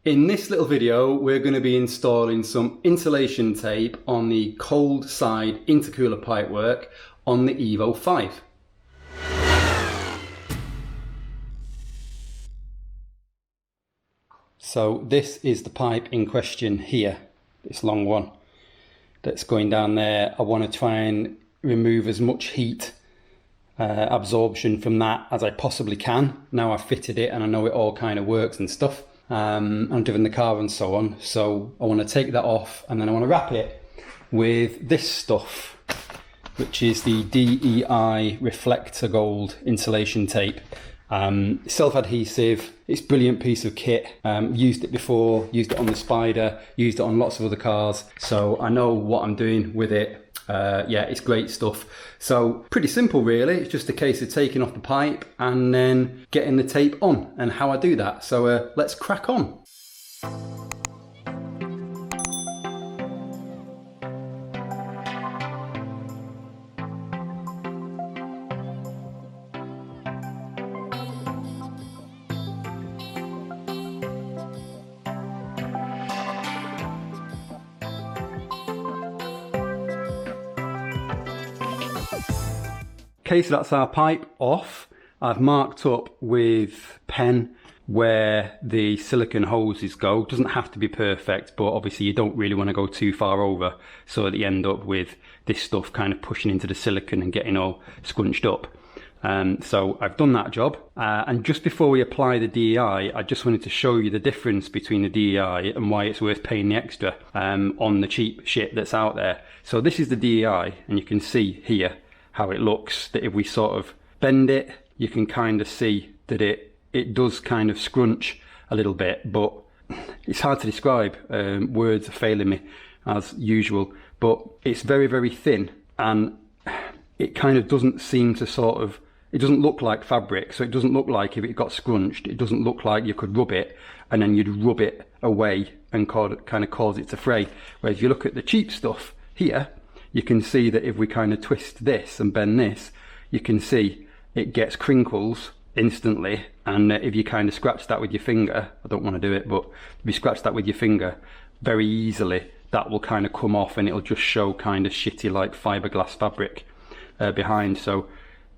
In this little video, we're going to be installing some insulation tape on the cold side intercooler pipework on the Evo 5. So this is the pipe in question here, this long one that's going down there. I want to try and remove as much heat absorption from that as I possibly can. Now I've fitted it and I know it all kind of works and stuff. I'm driven the car and so on, so I want to take that off and then I want to wrap it with this stuff, which is the DEI Reflector Gold insulation tape. Self-adhesive, it's a brilliant piece of kit. Used it before, used it on the Spider, used it on lots of other cars, so I know what I'm doing with it. Yeah, it's great stuff. So pretty simple really, it's just a case of taking off the pipe and then getting the tape on, and how I do that. So let's crack on. Okay, so that's our pipe off. I've marked up with pen where the silicone hoses go. It doesn't have to be perfect, but obviously you don't really want to go too far over so that you end up with this stuff kind of pushing into the silicone and getting all scrunched up. So I've done that job, and just before we apply the DEI, I just wanted to show you the difference between the DEI and why it's worth paying the extra on the cheap shit that's out there. So this is the DEI, and you can see here how it looks, that if we sort of bend it, you can kind of see that it does kind of scrunch a little bit, but it's hard to describe. Words are failing me as usual, but it's very, very thin, and it kind of doesn't seem to sort of, it doesn't look like fabric, so it doesn't look like if it got scrunched, it doesn't look like you could rub it and then you'd rub it away and kind of cause it to fray. Whereas if you look at the cheap stuff here, you can see that if we kind of twist this and bend this, you can see it gets crinkles instantly. And if you kind of scratch that with your finger, I don't want to do it, but if you scratch that with your finger very easily, that will kind of come off and it'll just show kind of shitty like fiberglass fabric behind. So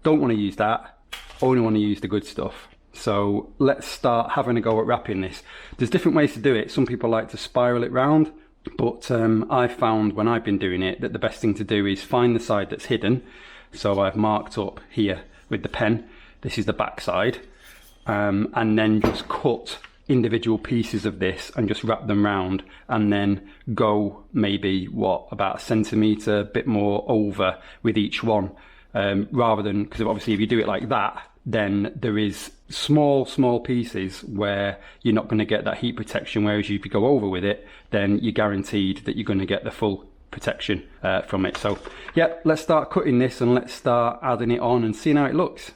don't want to use that, only want to use the good stuff. So let's start having a go at wrapping this. There's different ways to do it. Some people like to spiral it round, but I found when I've been doing it that the best thing to do is find the side that's hidden. So I've marked up here with the pen, this is the back side, and then just cut individual pieces of this and just wrap them round, and then go maybe about a centimetre, a bit more over with each one, rather than, because obviously if you do it like that, then there is small pieces where you're not going to get that heat protection, whereas if you go over with it, then you're guaranteed that you're going to get the full protection from it. So yeah, let's start cutting this and let's start adding it on and seeing how it looks.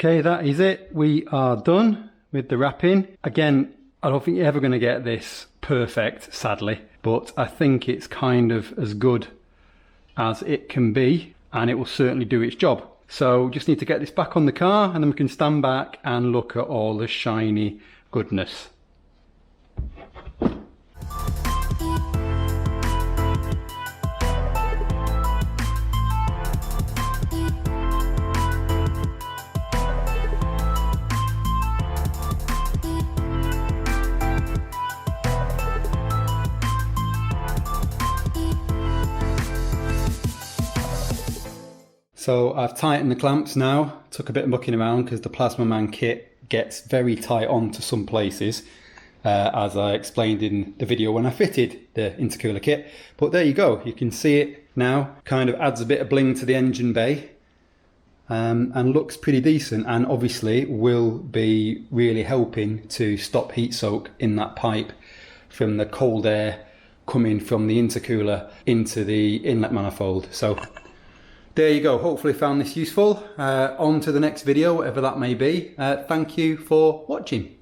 Okay, that is it. We are done with the wrapping. Again, I don't think you're ever going to get this perfect, sadly, but I think it's kind of as good as it can be, and it will certainly do its job. So just need to get this back on the car, and then we can stand back and look at all the shiny goodness. So I've tightened the clamps now, took a bit of mucking around because the Plasma Man kit gets very tight onto some places, as I explained in the video when I fitted the intercooler kit. But there you go, you can see it now, kind of adds a bit of bling to the engine bay, and looks pretty decent, and obviously will be really helping to stop heat soak in that pipe from the cold air coming from the intercooler into the inlet manifold. So there you go, hopefully found this useful. On to the next video, whatever that may be. Thank you for watching.